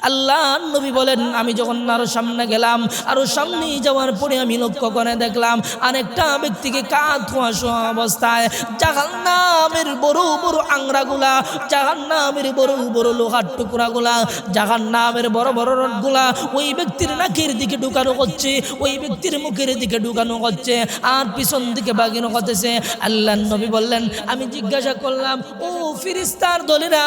আল্লাহ নবী বলেন আমি যখন আরো সামনে গেলাম, আরো সামনে যাওয়ার পরে আমি লক্ষ্য করে দেখলাম আরেকটা ব্যক্তিকে কাঁধ ধোয়া অবস্থায় জাহান্নামের বড় বড় আংরাগুলা, জাহান্নামের বড় বড় লোহার টুকরাগুলা, জাহান্নামের বড় বড় রডগুলা ওই ব্যক্তির নাকের দিকে ঢুকানো হচ্ছে, ওই ব্যক্তির মুখের দিকে ঢুকানো হচ্ছে, আর পিছন দিকে বাগানো হতেছে। আল্লাহ নবী বললেন আমি জিজ্ঞাসা করলাম ও ফেরেশতার দলেরা,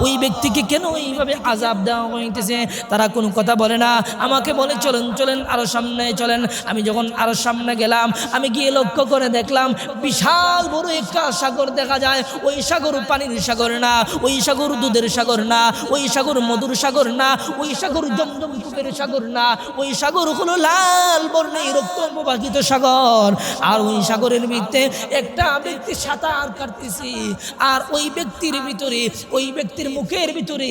ওই ব্যক্তিকে কেন এইভাবে আযাব দেওয়া হইতেছে? তারা কোনো কথা বলে না, আমাকে বলে চলেন চলেন আরো সামনে চলেন। আমি যখন আরো সামনে গেলাম, আমি গিয়ে লক্ষ্য করে দেখলাম বিশাল বড় একটা সাগর দেখা যায়। ওই সাগর পানির সাগর না, ওই সাগর দুধের সাগর না, ওই সাগর মধুর সাগর না, ওই সাগর জমজম কূপের সাগর না, ওই সাগর হলো লাল বর্ণের রক্ত প্রবাহিত সাগর। আর ওই সাগরের ভিতরে একটা ব্যক্তি সাঁতার কাটতেছে, আর ওই ব্যক্তির ভিতরে, ওই ব্যক্তির মুখের ভিতরে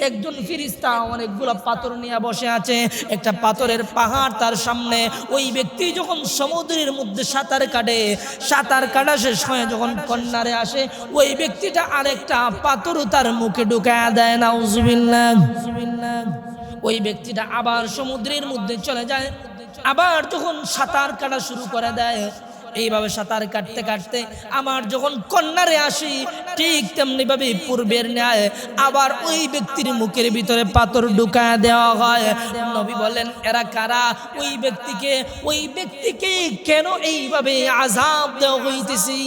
একজন ফেরেশতা অনেকগুলো পাথর নিয়ে বসে আছে, একটা পাথরের পাহাড় তার সামনে। ওই ব্যক্তি যখন সমুদ্রের মধ্যে সাঁতার কাটে, সাঁতার কাটা শেষ হয়ে যখন কন্যারে আসে, ওই ব্যক্তিটা আরেকটা পাথর তার মুখে ঢুকায় দেয়। নাউজুবিল্লাহ। ওই ব্যক্তিটা আবার সমুদ্রের মধ্যে চলে যায়, আবার যখন সাঁতার কাটা শুরু করে দেয়, এইভাবে সাঁতার কাটতে কাটতে আমার যখন কন্যারে আসি, ঠিক তেমনি ভাবে পূর্বের ন্যায় আবার ওই ব্যক্তির মুখের ভিতরে পাথর ঢুকায় দেওয়া হয়। নবী বলেন এরা কারা? ওই ব্যক্তিকে কেন এইভাবে আযাব দেওয়া হইতেছি?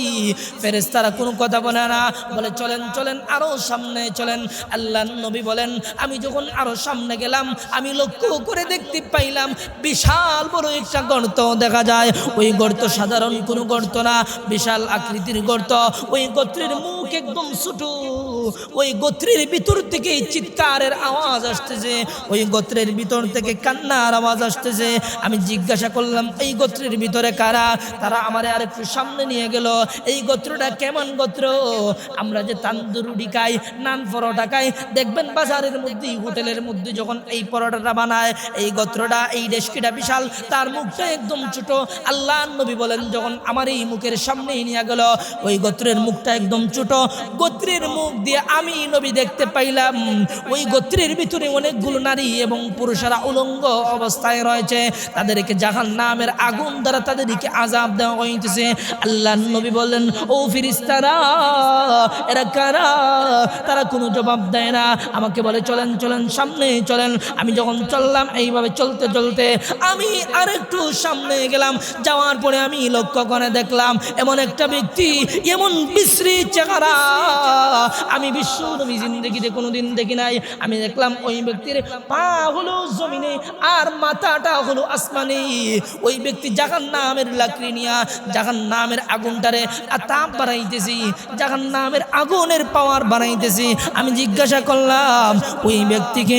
ফেরেশতারা কোনো কথা বলে না, বলে চলেন চলেন আরো সামনে চলেন। আল্লাহ নবী বলেন আমি যখন আরো সামনে গেলাম, আমি লক্ষ্য করে দেখতে পাইলাম বিশাল বড় একটা গর্ত দেখা যায়। ওই গর্ত সাধারণ কোনো গর্ত না, বিশাল আকৃতির গর্ত। ওই গোত্রের মুখ একদম ছোট, ওই গোত্রের ভিতর থেকে চিৎকারের আওয়াজ আসতেছে, ওই গোত্রের ভিতর থেকে কান্নার আওয়াজ আসতেছে। আমি জিজ্ঞাসা করলাম এই গোত্রের ভিতরে কারা? তারা আমারে আর একটু সামনে নিয়ে গেল। এই গোত্রটা কেমন গোত্র? আমরা যে তান্দুরি খাই, নান পরোটা খাই, দেখবেন বাজারের মধ্যে হোটেলের মধ্যে যখন এই পরোটাটা বানায়, এই গোত্রটা, এই ডেস্কিটা বিশাল, তার মুখটা একদম ছোট। আল্লাহ নবী বলেন যখন আমার এই মুখের সামনে নিয়ে গেল, ওই গোত্রের মুখটা একদম ছোট। গোত্রের মুখ দিয়ে আমি নবী দেখতে পাইলাম ওই গোত্রের ভিতরে অনেকগুলো নারী এবং পুরুষেরা উলঙ্গ অবস্থায় রয়েছে, তাদেরকে জাহান্নামের আগুন দ্বারা তাদেরকে আযাব দেওয়া হইতেছে। আল্লাহ নবী বললেন ও ফেরেশতারা এরা কারা? তারা কোনো জবাব দেয় না, আমাকে বলে চলেন চলেন সামনে চলেন। আমি যখন চললাম, এইভাবে চলতে চলতে আমি আরেকটু সামনে গেলাম, যাওয়ার পরে আমি লক্ষ্য করে দেখলাম এমন একটা ব্যক্তি, এমন বিশ্রী চেহারা আমি বিশ্ব নবী জিন্দেগিতে কোনোদিন দেখি নাই। আমি দেখলাম ওই ব্যক্তির পা হলো জমিনে আর মাথাটা হলো আসমানে। ওই ব্যক্তি জাহান্নামের লাকড়ি নিয়া জাহান্নামের আগুনটারে তাপ বানাইতেছি, জাহান্নামের আগুনের পাওয়ার বানাইতেছি। আমি জিজ্ঞাসা করলাম ওই ব্যক্তিকে,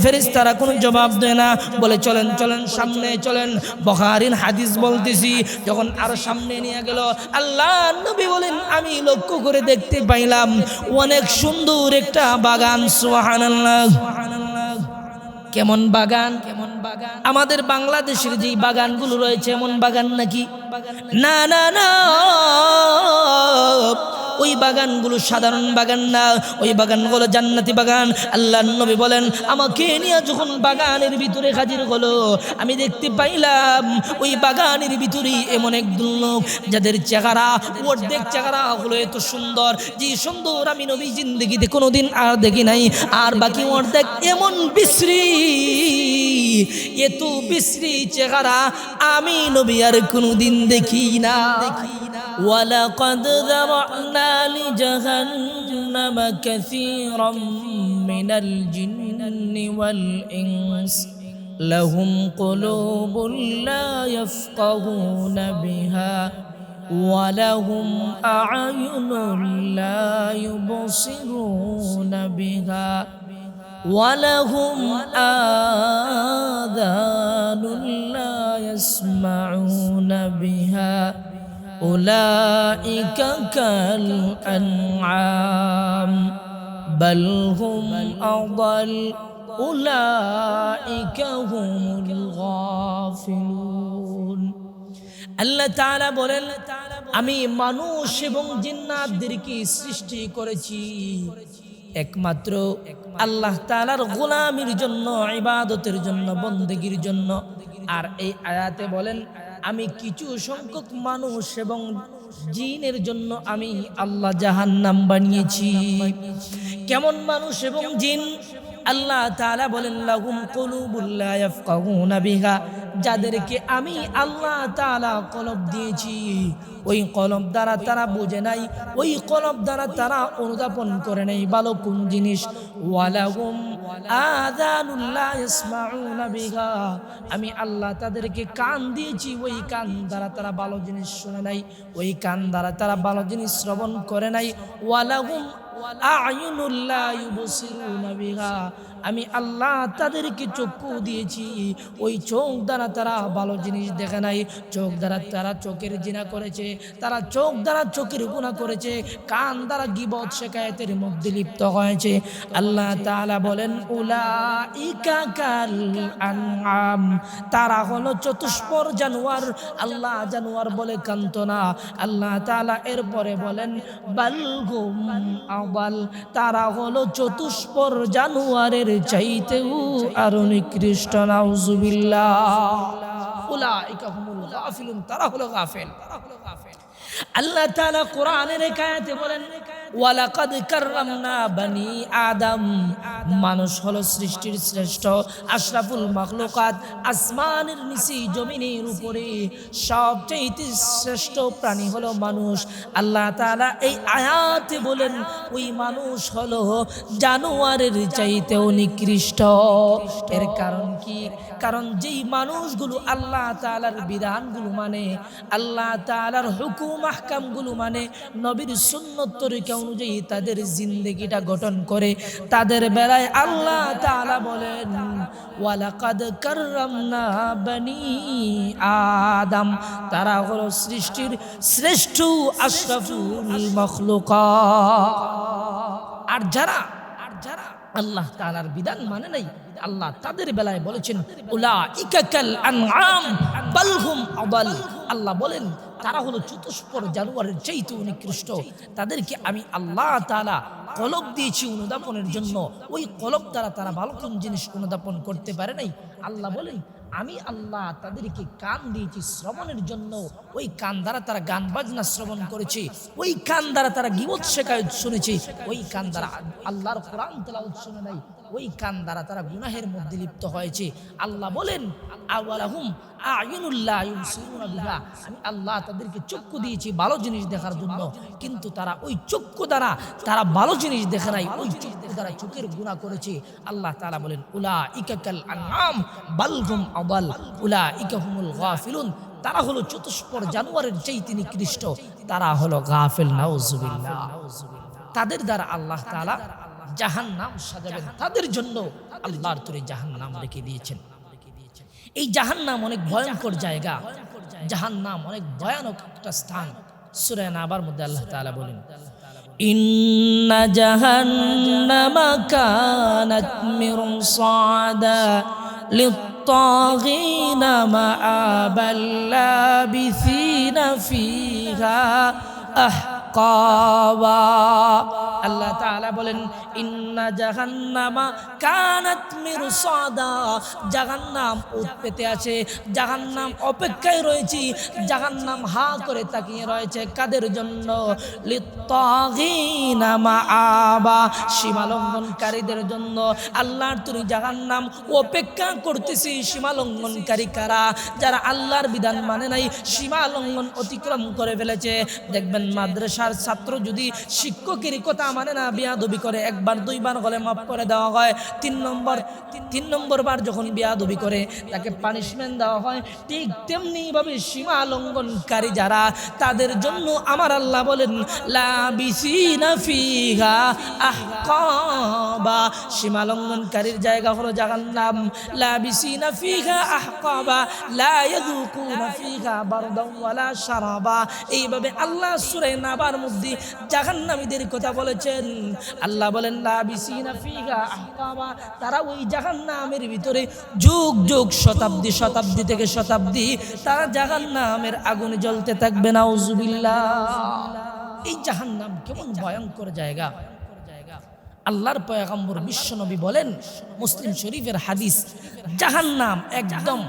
ফেরেশতারা কোনো জবাব দেয় না, বলে চলেন চলেন সামনে চলেন। বুখারীর হাদিস বলতেছি, যখন আরো সামনে নিয়ে গেল, আল্লাহ নবী বলেন আমি লক্ষ্য করে দেখতে পাইলাম অনেক সুন্দর একটা বাগান। সুবহানাল্লাহ। কেমন বাগান? আমাদের বাংলাদেশের যে বাগানগুলো রয়েছে এমন বাগান নাকি? না না না, ওই বাগানগুলো সাধারণ বাগান না, ওই বাগানগুলো জান্নাতি বাগান। আল্লাহর নবী বলেন আমাকে নিয়ে যখন বাগানের ভিতরে হাজির হলো, আমি দেখতে পাইলাম ওই বাগানের ভিতরে এমন একজন লোক যাদের চেহারা, অর্ধেক চেহারা হলো এত সুন্দর, যে সুন্দর আমি নবী জিন্দেগিতে কোনোদিন আর দেখি নাই, আর বাকি অর্ধেক এমন বিশ্রী, এত বিশ্রী চেহারা আমি নবী আর কোনোদিন দেখি না। وَلَقَدْ ذَرَأْنَا لِجَهَنَّمَ كَثِيرًا مِنَ الْجِنِّ وَالْإِنسِ لَهُمْ قُلُوبٌ لَا يَفْقَهُونَ بِهَا وَلَهُمْ أَعْيُنٌ لَا يُبْصِرُونَ بِهَا وَلَهُمْ آذَانٌ لَا يَسْمَعُونَ بِهَا أولئك كالأنعام بل هم أضل أولئك هم الغافلون। আল্লাহ তাআলা বলেন আমি মানুষ এবং জিন্নাতদেরকে সৃষ্টি করেছি একমাত্র আল্লাহ তাআলার গোলামির জন্য, ইবাদতের জন্য, বন্দেগীর জন্য। আর এই আয়াতে বলেন আমি কিছু সংখ্যক মানুষ এবং জিনের জন্য আমি আল্লাহ জাহান্নাম বানিয়েছি। কেমন মানুষ এবং জিন? আল্লাহ তাআলা বলেন লাহুম কুলুবুল লা ইয়াফকাহুনা বিহা, যাদেরকে আমি আল্লাহ তাআলা কলব দিয়েছি, ওই কলব দ্বারা তারা বোঝে নাই, ওই কলব দ্বারা তারা অনুধাবন করে নাই ভালো কোন জিনিস। ওয়ালাহুম আযানুল লা ইয়াসমাউনা বিহা, আমি আল্লাহ তাদেরকে কান দিয়েছি, ওই কান দ্বারা তারা ভালো জিনিস শুনে নাই, ওই কান দ্বারা তারা ভালো জিনিস শ্রবণ করে নাই। ওয়ালাহুম আ'য়ুনুল লা ইউবসিরুনা বিহা, আমি আল্লাহ তাদেরকে চক্ষু দিয়েছি, ওই চোখ দ্বারা তারা ভালো জিনিস দেখে নাই, চোখ দ্বারা তারা চোখের জিনা করেছে, তারা চোখ দ্বারা চোখের গুনাহ করেছে, কান দ্বারা গীবত শিকায়েতের মধ্যে লিপ্ত হয়েছে। আল্লাহ তাআলা বলেন উলাইকা কাল আনআম, তারা হলো চতুষ্পর জানোয়ার। আল্লাহ জানোয়ার বলে কান্ত না, আল্লাহ তাআলা এরপরে বলেন বালহুম আদাল, তারা হলো চতুষ্পর জানোয়ারের চাইতেও আরো নিকৃষ্ট। নাউজুবিল্লাহ। উলাইকা হুমুল গাফিলুন, তারা হলো গাফেল। আল্লাহ তাআলা কোরআনের এক আয়াতে বলেন ওয়ালাকাদ কাররামনা বানি আদম, মানুষ হলো সৃষ্টির শ্রেষ্ঠ, আশরাফুল মাখলুকাত, আসমানের নিচে জমিনের উপরে সবচেয়ে শ্রেষ্ঠ প্রাণী হলো মানুষ। আল্লাহ তাআলা এই আয়াতে বলেন ওই মানুষ হলো জানোয়ারের চাইতেও নিকৃষ্ট। এর কারণ কি? কারণ যেই মানুষগুলো আল্লাহ তাআলার বিধানগুলো মানে, আল্লাহ তাআলার হুকুম আহকামগুলো মানে, নবীর সুন্নত তরিকা অনুযায়ী তাদের জিন্দেগিটা গঠন করে, তাদের বেলায় আল্লাহ তাআলা বলেন ওয়ালাকাদ কাররামনা বানি আদম, তারা হলো সৃষ্টির শ্রেষ্ঠ আশরাফুল মাখলুকাত। আর যারা আল্লাহ তাআলার বিধান মানে নাই, আল্লাহ তাদের বেলায় বলেছেন উলাইকা কাল আনআম বালহুম আদাল, আল্লাহ বলেন তারা হলো চতুষ্পর জানোয়ারের চাইতেও নিকৃষ্ট। তাদেরকে আমি আল্লাহ তাআলা কলব দিয়েছি অনুধাবনের জন্য, ওই কলব দ্বারা তারা ভালো কোন জিনিস অনুধাবন করতে পারে নাই। আল্লাহ বলেন আমি আল্লাহ তাদেরকে কান দিয়েছি শ্রবণের জন্য, ওই কান দ্বারা তারা গান বাজনা শ্রবণ করেছে, ওই কান দ্বারা তারা গীবত শিকায়েত শুনেছে, ওই কান দ্বারা আল্লাহর কোরআন তেলাওয়াত শুনে নাই, ওই কান দ্বারা তারা গুনাহের মধ্যে লিপ্ত হয়েছে। আল্লাহ বলেন আওয়ালাহুম আ'য়ুনুল লা ইউবসিরুনা বিহা, আমি আল্লাহ তাদেরকে চক্ষু দিয়েছি ভালো জিনিস দেখার জন্য, কিন্তু তারা ওই চক্ষু দ্বারা তারা ভালো জিনিস দেখে নাই, ওই চক্ষু দ্বারা চোখের গুনাহ করেছে। আল্লাহ তাআলা বলেন উলাইকা কাল আনআম বালহুম আদাল উলাইকা হুমুল গাফিলুন, তারা হলো চতুষ্পর জানোয়ারের চাইতে নিকৃষ্ট, তারা হলো গাফিল। নাউজুবিল্লাহ। তাদের দ্বারা আল্লাহ তাআলা জাহান্নাম সাজাবেন, তাদের জন্য আল্লাহর তৈরি জাহান্নাম রেখে দিয়েছেন। এই জাহান্নাম অনেক ভয়ঙ্কর জায়গা, জাহান্নাম অনেক ভয়ানক একটা স্থান। সূরা নাবার মধ্যে আল্লাহ তাআলা বলেন ইন্না জাহান্নামা কানাত মিরসাদা লিত্তাগিনা মাআবাল লাবিসিনা ফিহা আহকাবা। আল্লাহ তাআলা বলেন ইন্না জাহান্নামা কানাত মিরসাদা, জাহান্নাম ওত পেতে আছে, জাহান্নাম অপেক্ষায় রয়েছে, জাহান্নাম হা করে তাকিয়ে রয়েছে কাদের জন্য? লিত্তাগিনা মাআবা, সীমা লঙ্ঘনকারীদের জন্য। আল্লাহর তৈরি জাহান্নাম অপেক্ষা করতেছে সীমা লঙ্ঘনকারী কারা? যারা আল্লাহর বিধান মানে নাই, সীমা লঙ্ঘন অতিক্রম করে ফেলেছে। দেখবেন মাদ্রাসার ছাত্র যদি শিক্ষকের কথা মানে না, বিয়াদবি করে, একবার দুইবার হলে মাফ করে দেওয়া হয়, তিন নম্বর বার যখন বিয়াদবি করে তাকে পানিশমেন্ট দেওয়া হয়। ঠিক তেমনি ভাবে সীমা লঙ্ঘনকারী যারা, তাদের জন্য আমার আল্লাহ বলেন লাবিসিনা ফিহা আহকাবা, সীমা লঙ্ঘনকারীর জায়গা হলো জাহান্নাম। লাবিসিনা ফিহা আহকাবা লা ইয়াযুকুনা ফিহা বারদান ওয়ালা শারাবা। এইভাবে আল্লাহ সূরা নাবার মধ্যে জাহান্নামীদের কথা বলেছেন। আল্লাহ বলেন লাবিসিনা ফিহা আহকাবা, তারা ওই জাহান্নামের ভিতরে যুগ যুগ শতাব্দী শতাব্দী থেকে শতাব্দী তারা জাহান্নামের আগুনে জ্বলতে থাকবে। নাউজুবিল্লাহ। এই জাহান্নাম কেমন ভয়ঙ্কর জায়গা! আল্লাহর পয়গম্বর বিশ্বনবী বলেন, মুসলিম শরীফের হাদিস, জাহান্নাম একদম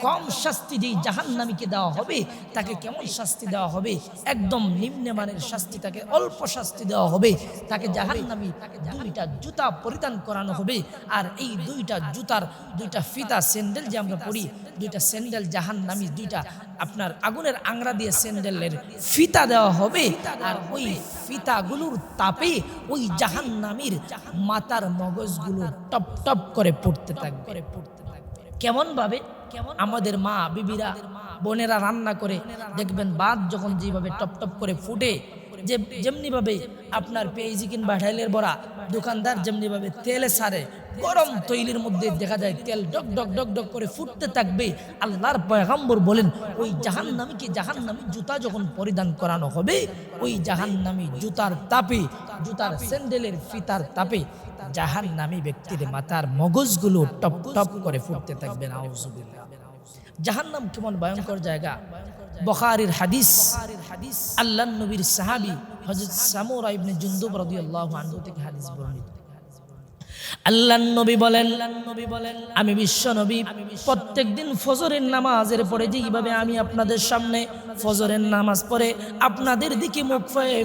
কম শাস্তি যেই জাহান্নামীকে দেওয়া হবে তাকে কেমন শাস্তি দেওয়া হবে, একদম নিম্নমানের শাস্তি, তাকে অল্প শাস্তি দেওয়া হবে। তাকে জাহান্নামী দুইটা জুতা পরিধান করানো হবে, আর এই দুইটা জুতার দুইটা ফিতা, স্যান্ডেল যে আমরা পরি, দুইটা স্যান্ডেল জাহান্নামী, দুইটা আপনার আগুনের আংরা দিয়ে স্যান্ডেলের ফিতা দেওয়া হবে, আর ওই ফিতাগুলোর তাপে ওই জাহান্নামীর মাথার মগজগুলো টপ টপ করে পড়তে থাকবে। কেমন ভাবে? আমাদের মা বিবিরা বোনেরা রান্না করে দেখবেন, ভাত যখন যেভাবে টপ টপ করে ফুটে, যে যেমনি ভাবে আপনার পেঁয়াজি কিংবা ঢাইলের বড়া দোকানদার যেমনি ভাবে তেলে সারে, গরম তৈলির মধ্যে দেখা যায় তেল ডক ডক ডক ডক করে ফুটতে থাকবে। আল্লাহর পয়গম্বর বলেন, ওই জাহান্নামীকে জাহান্নামী জুতা যখন পরিধান করানো হবে, ওই জাহান্নামী জুতার তাপে, জুতার স্যান্ডেলের ফিতার তাপে জাহান্নামী ব্যক্তির মাথার মগজগুলো টপ টপ করে ফুটতে থাকবে। নাউজুবিল্লাহ। জাহান্নাম কেমন ভয়ঙ্কর জায়গা! বুখারীর হাদিস, আল্লাহর নবীর সাহাবী হযরত সামুরা ইবনে জুনদুব রাদিয়াল্লাহু আনহু থেকে হাদিস বর্ণিত। আল্লাহর নবী বলেন, আমি বিশ্ব নবী প্রত্যেকদিন ফজরের নামাজের পরে যেইভাবে আমি আপনাদের সামনে ফজরের নামাজ পড়ে আপনাদের দিকে মুখ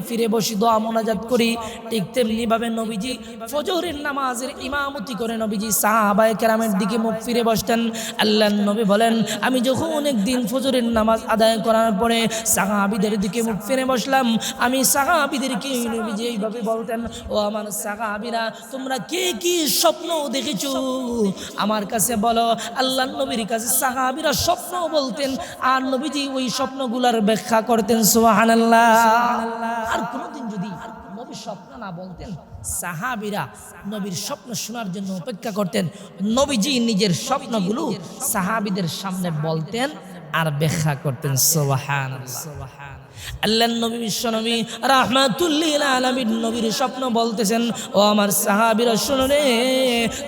ফিরে বসি, দোয়া মোনাজাত করি, ঠিক তেমনি ভাবে নবীজি ফজরের নামাজের ইমামতি করে নবীজি সাহাবায়ে কেরামের দিকে মুখ ফিরে বসতেন। আল্লাহর নবী বলেন, আমি যখন একদিন ফজরের নামাজ আদায় করার পরে সাহাবীদের দিকে মুখ ফিরে বসলাম, আমি সাহাবীদেরকে নবীজি এইভাবে বলতেন, ও আমার সাহাবীরা, তোমরা কে কি স্বপ্ন দেখেছো আমার কাছে বলো। আল্লাহর নবীর কাছে সাহাবীরা স্বপ্ন বলতেন, আর নবীজি ওই স্বপ্নগুলোর ব্যাখ্যা করতেন। সুবহানাল্লাহ। আর কোনদিন যদি নবী স্বপ্ন না বলতেন, সাহাবীরা নবীর স্বপ্ন শোনার জন্য অপেক্ষা করতেন। নবীজি নিজের স্বপ্নগুলো সাহাবীদের সামনে বলতেন আর ব্যাখ্যা করতেন। সুবহানাল্লাহ। আল্লাহর নবী বিশ্ব নবী রাহমাতুল লিল আলামিন নবীর স্বপ্ন বলতেছেন, ও আমার সাহাবীরা শুনো রে,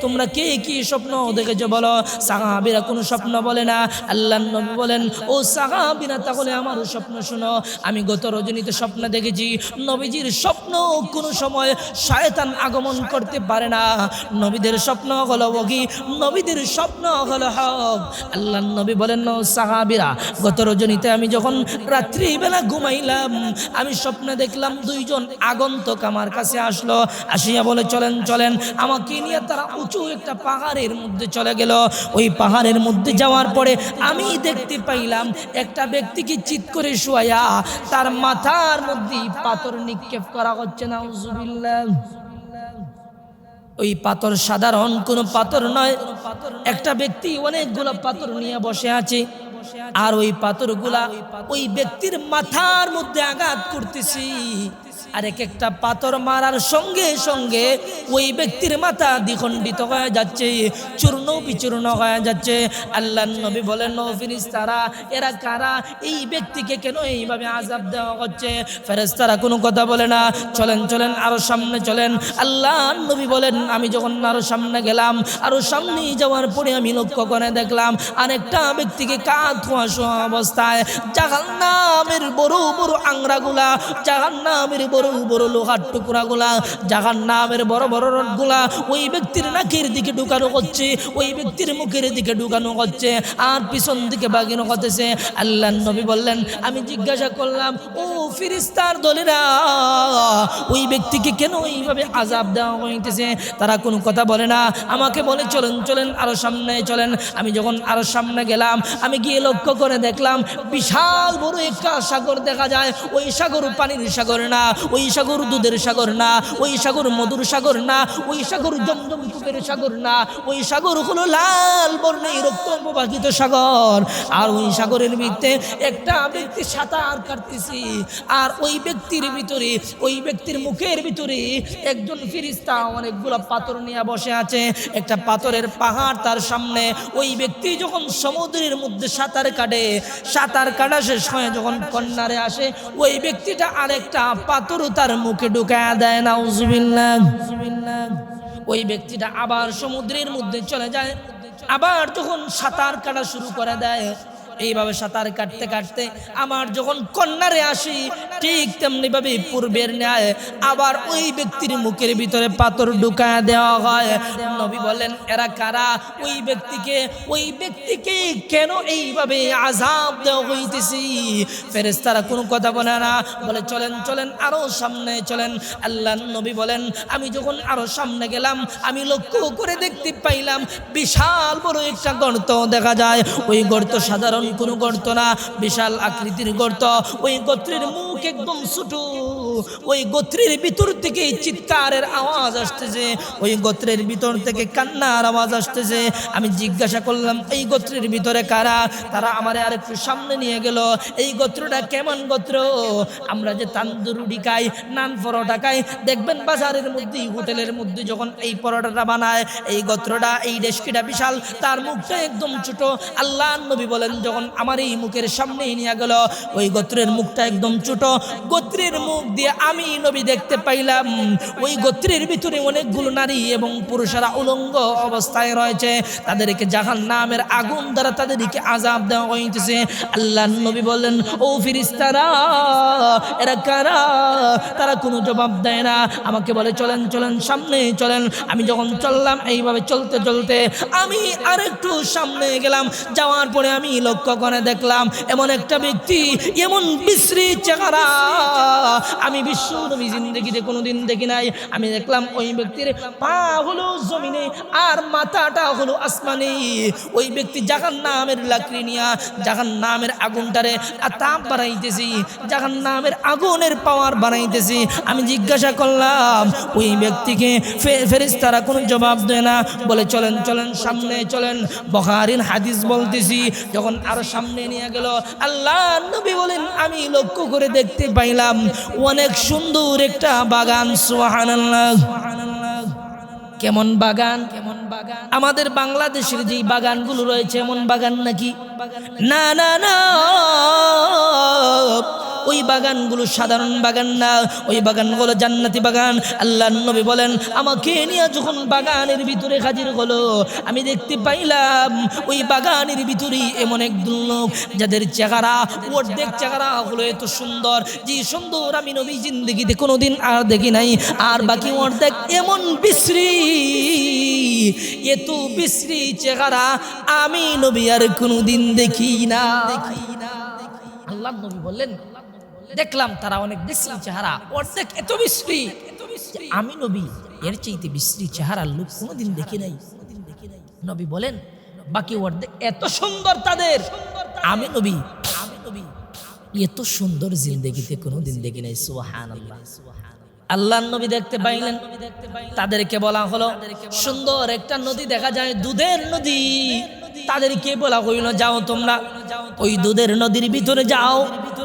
তোমরা কে কি স্বপ্ন দেখেছো বলো। সাহাবীরা কোনো স্বপ্ন বলে না। আল্লাহর নবী বলেন, ও সাহাবীরা, তাহলে আমার স্বপ্ন শুনো। আমি গত রজনীতে স্বপ্ন দেখেছি, নবীজির স্বপ্ন কোনো সময় শয়তান আগমন করতে পারে না। নবীদের স্বপ্ন হলো ওহী, নবীদের স্বপ্ন হলো হক। আল্লাহর নবী বলেন, ও সাহাবীরা, গত রজনীতে আমি যখন রাত্রিবেলা ঘুমাইলাম, আমি স্বপ্নে দেখলাম দুইজন আগন্তুক আমার কাছে আসলো, আসিয়া বলে, চলেন চলেন। আমাকে নিয়ে তারা উঁচু একটা পাহাড়ের মধ্যে চলে গেল। ওই পাহাড়ের মধ্যে যাওয়ার পরে আমি দেখতে পাইলাম একটা ব্যক্তিকে চিৎ করে শুয়াইয়া তার মাথার মধ্যে পাথর নিক্ষেপ করা হচ্ছে। নাউজুবিল্লাহ। ওই পাথর সাধারণ কোনো পাথর নয়, একটা ব্যক্তি অনেকগুলো পাথর নিয়ে বসে আছে, আর ওই পাথরগুলা ওই ব্যক্তির মাথার মধ্যে আঘাত করতেছি। আর এক একটা পাথর মারার সঙ্গে সঙ্গে ওই ব্যক্তির মাথা দ্বিখণ্ডিত হয়ে যাচ্ছে, চূর্ণ বিচূর্ণ হয়ে যাচ্ছে। আল্লাহর নবী বলেন, ও ফেরেশতারা, এরা কারা? এই ব্যক্তিকে কেন এইভাবে আযাব দেওয়া হচ্ছে? ফেরেশতারা কোনো কথা বলে না। চলেন চলেন, আরো সামনে চলেন। আল্লাহর নবী বলেন, আমি যখন আরো সামনে গেলাম, আরো সামনে যাওয়ার পরে আমি লক্ষ্য করে দেখলাম আরেকটা ব্যক্তিকে কাঁধ ধোঁয়া অবস্থায় জাহান্নামের বড় বড় আংরাগুলা, জাহান্নামের বড় বড় লোহার টুকরাগুলা, জাহান্নামের বড় বড় রডগুলা ওই ব্যক্তির নাকের দিকে ঢুকানো হচ্ছে, ওই ব্যক্তির মুখের দিকে ঢুকানো হচ্ছে, আর পিছন দিকে বাগানো হতেছে। আল্লাহর নবী বললেন, আমি জিজ্ঞাসা করলাম, ও ফেরেশতার দলেরা, ওই ব্যক্তিকে কেন এইভাবে আযাব দেওয়া হইতেছে? তারা কোনো কথা বলে না। আমাকে বলে, চলেন চলেন, আরো সামনে চলেন। আমি যখন আরো সামনে গেলাম, আমি গিয়ে লক্ষ্য করে দেখলাম বিশাল বড় একটা সাগর দেখা যায়। ওই সাগর পানির সাগর না, ওই সাগর দুধের সাগর না, ওই সাগর মধুর সাগর না, ওই সাগর জমজম কূপের সাগর না, ওই সাগর হলো লাল বর্ণের রক্ত প্রবাহিত সাগর। আর ওই সাগরের ভিতরে একটা ব্যক্তি সাঁতার কাটতেছে, আর ওই ব্যক্তির ভিতরে, ওই ব্যক্তির মুখের ভিতরে একজন ফেরেশতা অনেকগুলো পাথর নিয়ে বসে আছে, একটা পাথরের পাহাড় তার সামনে। ওই ব্যক্তি যখন সমুদ্রের মধ্যে সাঁতার কাটে, সাঁতার কাটা শেষ হয়ে যখন কন্যারে আসে, ওই ব্যক্তিটা আরেকটা পাথর তার মুখে ঢুকায়া দেয়। নাউজুবিল্লাহ। ওই ব্যক্তিটা আবার সমুদ্রের মধ্যে চলে যায়, আবার যখন সাঁতার কাটা শুরু করে দেয়, এইভাবে সাঁতার কাটতে কাটতে আমার যখন কন্যারে আসি, ঠিক তেমনি ভাবে পূর্বের ন্যায় আবার ওই ব্যক্তির মুখের ভিতরে পাথর ঢুকায় দেওয়া হয়। নবী বলেন এরা কারা? ওই ব্যক্তিকে কেন এইভাবে আযাব দেওয়া হইতেছে? ফেরেশতারা কোনো কথা বলে না, বলে চলেন চলেন আরো সামনে চলেন। আল্লাহর নবী বলেন আমি যখন আরো সামনে গেলাম আমি লক্ষ্য করে দেখতে পাইলাম বিশাল বড় একটা গর্ত দেখা যায়। ওই গর্ত সাধারণ কোনো গর্ত না, বিশাল আকৃতির গর্ত। ওই গর্তের মুখ একদম ছোট। ওই গর্তের ভিতর থেকে চিৎকারের আওয়াজ আসতেছে, ওই গর্তের ভিতর থেকে কান্নার আওয়াজ আসতেছে। আমি জিজ্ঞাসা করলাম এই গর্তের ভিতরে কারা? তারা আমারে আরেকটু সামনে নিয়ে গেল। এই গোত্রটা কেমন গোত্র? আমরা যে তান্দুর রুটি খাই, নান পরোটা খাই, দেখবেন বাজারের মধ্যে হোটেলের মধ্যে যখন এই পরোটাটা বানায়, এই গোত্রটা এই ডেস্কিটা বিশাল, তার মুখটা একদম ছোট। আল্লাহর নবী বলেন যখন আমার এই মুখের সামনে নিয়ে গেল ওই গোত্রের মুখটা একদম ছোট। গোত্রের মুখ দিয়ে আমি নবী দেখতে পাইলাম ওই গোত্রের ভিতরে অনেকগুলো নারী এবং পুরুষেরা উলঙ্গ অবস্থায় রয়েছে। তাদেরকে জাহান্নামের আগুন দ্বারা তাদেরকে আযাব দেওয়া হইতেছে। আল্লাহর নবী বললেন ও ফেরেশতারা এরা কারা? তারা কোনো জবাব দেয় না, আমাকে বলে চলেন চলেন সামনে চলেন। আমি যখন চললাম এইভাবে চলতে চলতে আমি আরেকটু সামনে গেলাম। যাওয়ার পরে আমি লক্ষ্য করে দেখলাম এমন একটা ব্যক্তি, এমন বিশ্রী চেহারা আমি বিশ্ব নবী জিন্দেগিতে কোনোদিন দেখি নাই। আমি দেখলাম ওই ব্যক্তির পা হলো জমিনে আর মাথাটা হলো আসমানে। ওই ব্যক্তি জাহান্নামের লাকড়ি নিয়া জাহান্নামের আগুনটারে তাপ বানাইতেছি, জাহান্নামের আগুনের পাওয়ার বানাইতেছি। আমি জিজ্ঞাসা করলাম ওই ব্যক্তিকে, ফেরেশতারা কোনো জবাব দেয় না, বলে চলেন চলেন সামনে চলেন। বুখারীর হাদিস বলতেছি যখন আরো সামনে নিয়ে গেল আল্লাহর নবী বলেন আমি লক্ষ্য করে দেখতে পাইলাম অনেক সুন্দর একটা বাগান। সুবহানাল্লাহ। কেমন বাগান? আমাদের বাংলাদেশের যে বাগানগুলো রয়েছে এমন বাগান নাকি? না না না, ওই বাগানগুলো সাধারণ বাগান না, ওই বাগানগুলো জান্নাতি বাগান। আল্লাহর নবী বলেন আমাকে নিয়ে যখন বাগানের ভিতরে হাজির হলো আমি দেখতে পাইলাম ওই বাগানের ভিতরে এমন একদল লোক যাদের চেহারা অর্ধেক চেহারা হলো এত সুন্দর, যে সুন্দর আমি নবী জিন্দেগিতে কোনোদিন আর দেখি নাই। আর বাকি অর্ধেক এমন বিশ্রী, এত বিশ্রী চেহারা আমি নবী আর কোনোদিন দেখি না। আল্লাহর নবী বললেন দেখলাম তারা অনেক বিশ্রী চেহারা, অর্ধেক এত বিশ্রী, আমি নবী এর চাইতে বিশ্রী চেহারার লোক কোনোদিন দেখি নাই। নবী বলেন বাকি অর্ধেক এত সুন্দর তাদের, আমি নবী এত সুন্দর জিন্দেগিতে কোনোদিন দেখি নাই। সুবহানাল্লাহ। আল্লাহর নবী দেখতে পাইলেন, তাদেরকে বলা হলো সুন্দর একটা নদী দেখা যায়, দুধের নদী। তাদেরকে বলা হইল যাও তোমরা ওই দুধের নদীর ভিতরে যাও,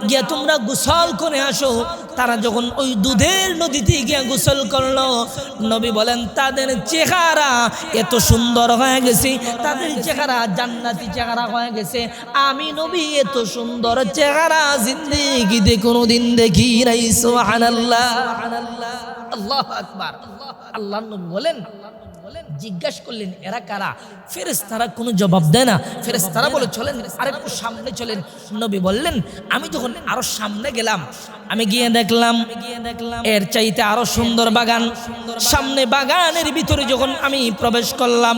গিয়ে তোমরা গোসল করে আসো। তারা যখন ওই দুধের নদীতে গিয়ে গোসল করলো, নবী বলেন তাদের চেহারা এত সুন্দর হয়ে গেছে, তাদের চেহারা জান্নাতি চেহারা হয়ে গেছে। আমি নবী এত সুন্দর চেহারা জিন্দেগিতে কোনোদিন দেখি নাই। সুবহানাল্লাহ, আল্লাহু আকবার। আল্লাহর নবী বলেন জিজ্ঞাসা করলেন এরা কারা? ফেরেশতারা কোনো জবাব দেয় না। ফেরেশতারা বলে চলেন আরেকটু সামনে চলেন। নবী বললেন আমি যখন আরো সামনে গেলাম আমি গিয়ে দেখলাম এর চাইতে আরো সুন্দর বাগান। সামনে বাগানের ভিতরে যখন আমি প্রবেশ করলাম,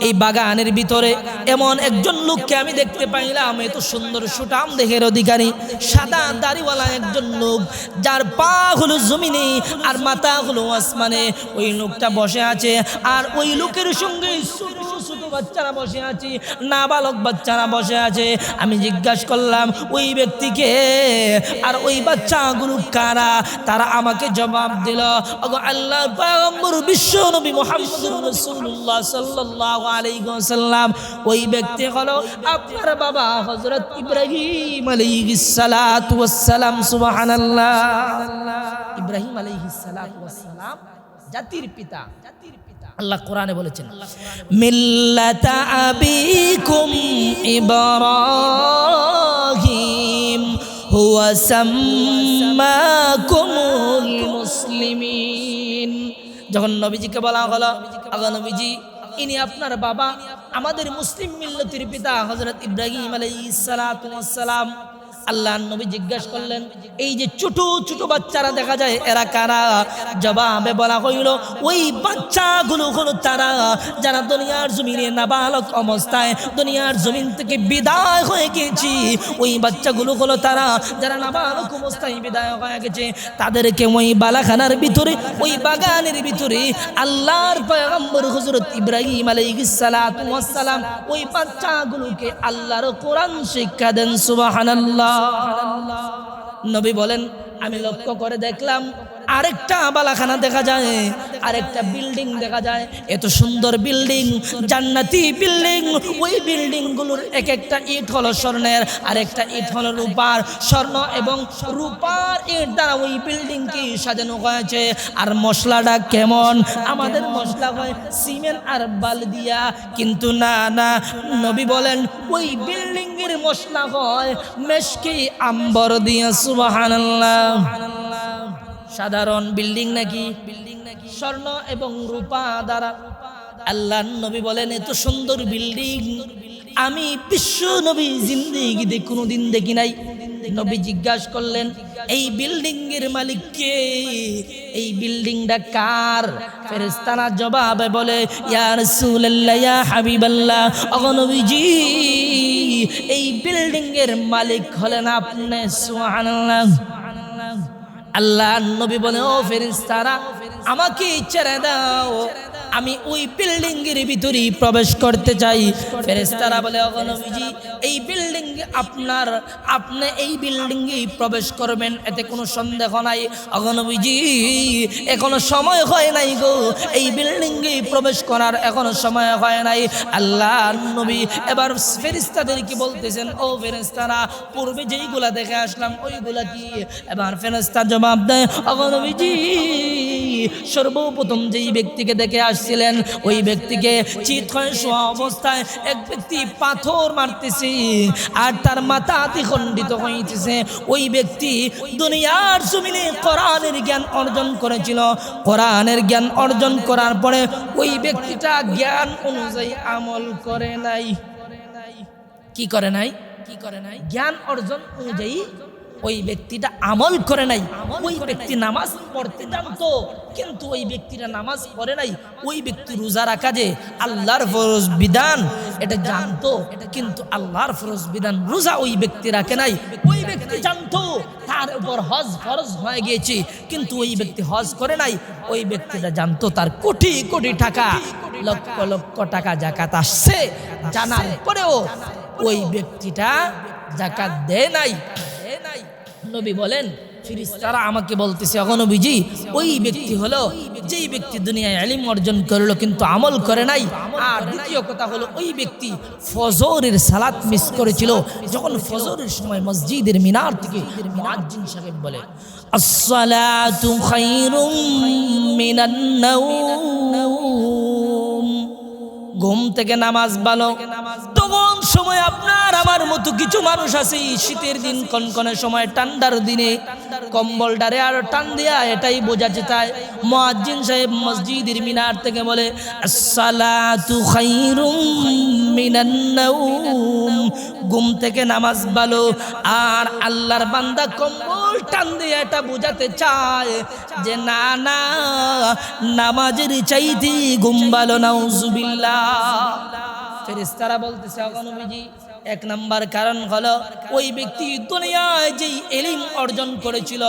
এই বাগানের ভিতরে এমন একজন লোককে আমি দেখতে পাইলাম, এত সুন্দর সুঠাম দেহের অধিকারী, সাদা দাড়িওয়ালা একজন লোক, যার পা হলো জমিনে আর মাথা হলো আসমানে। ওই লোকটা বসে আছে আর ওই লোকের সঙ্গে ছোট ছোট বাচ্চারা বসে আছে, নাবালক বাচ্চারা বসে আছে। আমি জিজ্ঞাসা করলাম ওই ব্যক্তিকে আর ওই বাচ্চাগুলো কারা? তারা আমাকে জবাব দিল ওগো আল্লাহর পয়গম্বর বিশ্ব নবী মুহাম্মদুর রাসূলুল্লাহ সাল্লাল্লাহু আলাইহি ওয়াসাল্লাম। ওই ব্যক্তি হলো আপনার বাবা হযরত ইব্রাহিম আলাইহিস সালাতু ওয়াস সালাম। সুবহানাল্লাহ। ইব্রাহিম আলাইহিস সালাতু ওয়াস সালাম জাতির পিতা। আল্লাহ কোরআনে বলেছেন মিল্লাতা আবিকুম ইব্রাহিম হুয়া সাম্মাকুমুল মুসলিমিন। যখন নবীজিকে বলা হলো আগা নবীজি ইনি আপনার বাবা, আমাদের মুসলিম মিল্লতের পিতা হযরত ইব্রাহিম আলাইহিস সালাতু ওয়াস সালাম। আল্লাহর নবী জিজ্ঞাসা করলেন, এই যে ছোট ছোট বাচ্চারা দেখা যায় এরা কারা? জবাবে বলা হইল, ওই বাচ্চাগুলো হলো তারা যারা দুনিয়ার জমিনে নাবালক অবস্থায় দুনিয়ার জমিন থেকে বিদায় হয়ে গেছে। ওই বাচ্চাগুলো হলো তারা যারা নাবালক অবস্থায় বিদায় হয়ে গেছে। তাদেরকে ওই বালাখানার ভিতরে, ওই বাগানের ভিতরে আল্লাহর পয়গম্বর হযরত ইব্রাহিম আলাইহিস সালাতু ওয়াস সালাম ওই বাচ্চাগুলোকে আল্লাহর কোরআন শিক্ষা দেন। সুবহানাল্লাহ। নবী বলেন, আমি লক্ষ্য করে দেখলাম আরেকটা বালাখানা দেখা যায়, আরেকটা বিল্ডিং দেখা যায়। এত সুন্দর বিল্ডিং, জান্নাতি বিল্ডিং। ওই বিল্ডিং গুলোর এক একটা ইট হলো স্বর্ণের, আরেকটা ইট হলো রূপার। স্বর্ণ এবং রূপার ইট দ্বারা ওই বিল্ডিং কি সাজানো হয়েছে। আর মশলাটা কেমন? আমাদের মশলা হয় সিমেন্ট আর বালি দিয়া, কিন্তু না না, নবী বলেন ওই বিল্ডিং এর মশলা হয় মেশকি আম্বর দিয়া। সুবহানাল্লাহ। সাধারণ বিল্ডিং নাকি স্বর্ণ এবং রূপা দ্বারা। আল্লাহর নবী বলেন, এত সুন্দর বিল্ডিং আমি বিশ্ব নবী জিন্দেগিতে কোনোদিন দেখি নাই। নবী জিজ্ঞাসা করলেন, এই বিল্ডিং এর মালিক কে? এই বিল্ডিংটা কার? ফেরেশতারা জবাবে বলে, ইয়া রাসূলুল্লাহ, ইয়া হাবিবাল্লাহ, ও নবীজি, এই বিল্ডিং এর মালিক হলেন আপনি। সুবহানাল্লাহ। আল্লাহ নবী বলে, ও ফেরেশতারা, আমাকে ছেড়ে দাও, আমি ওই বিল্ডিং এর ভিতরে প্রবেশ করতে চাই। ফেরেশতারা বলে, ও নবীজি, এই বিল্ডিং আপনার, আপনি এই বিল্ডিং এ প্রবেশ করবেন, এতে কোনো সন্দেহ নাই। ও নবীজি, এখনো সময় হয় নাই গো, এই বিল্ডিং এ প্রবেশ করার এখনো সময় হয় নাই। আল্লাহ নবী এবার ফেরেশতাদেরকে বলতেছেন, ও ফেরেশতারা, পূর্বে যেইগুলা দেখে আসলাম ওইগুলা কি? এবার ফেরেশতা জবাব দেয়, ও নবীজি, সর্বপ্রথম যেই ব্যক্তিকে দেখে আসছিলেন ওই ব্যক্তিকে চিত হয়ে শোয়া অবস্থায় এক ব্যক্তি পাথর মারতেছে আর তার মাথা দ্বিখণ্ডিত হইতেছে। ওই ব্যক্তি দুনিয়ার জমিনে কোরআনের জ্ঞান অর্জন করেছিল। কোরআনের জ্ঞান অর্জন করার পরে ওই ব্যক্তিটা জ্ঞান অনুযায়ী আমল করে নাই। কি করে নাই? জ্ঞান অর্জন অনুযায়ী ওই ব্যক্তিটা আমল করে নাই। ওই ব্যক্তি নামাজ পড়তে জানতো, কিন্তু ওই ব্যক্তিটা নামাজ পড়ে নাই। ওই ব্যক্তি রোজা রাখা যে আল্লাহর ফরজ বিধান এটা জানতো, কিন্তু আল্লাহর ফরজ বিধান রোজা ওই ব্যক্তি রাখে নাই। ওই ব্যক্তি জানতো তার উপর হজ ফরজ হয়ে গিয়েছে, কিন্তু ওই ব্যক্তি হজ করে নাই। ওই ব্যক্তিটা জানতো তার কোটি কোটি টাকা, লক্ষ লক্ষ টাকা যাকাত আসছে, জানার পরেও ওই ব্যক্তিটা যাকাত দেয় নাই। নবী বলেন, ফেরেশতারা আমাকে বলতেছে, ও নবীজি, ওই ব্যক্তি হলো যেই ব্যক্তি দুনিয়ায় ইলম অর্জন করলো কিন্তু আমল করে নাই। আর দ্বিতীয় কথা হলো ওই ব্যক্তি ফজরের সালাত মিস করেছিল। যখন ফজরের সময় মসজিদের মিনার থেকে মুয়াজ্জিন সাহেব বলে, আসসালাতু খায়রুম মিনান নাওম, ঘুম থেকে নামাজ ভালো। তখন সময় আপনার আমার মতো কিছু মানুষ আছে, শীতের দিন কনকনে সময়, ঠান্ডার দিনে কম্বলটারে আর টান দিয়া এটাই বোঝাতে চায়। মুয়াজ্জিন সাহেব মসজিদের মিনার থেকে বলে, আসসালাতু খায়রুম মিনান নাওম, ঘুম থেকে নামাজ ভালো। আর আল্লাহর বান্দা কম্বল টান দিয়ে এটা বোঝাতে চায় যে না না, নামাজের চাইতে ঘুম ভালো। নাউজুবিল্লাহ। ফেরেশতারা বলতেছে, ও নবীজি, এক নাম্বার কারণ হলো ওই ব্যক্তি দুনিয়ায় যেই ইলম অর্জন করেছিল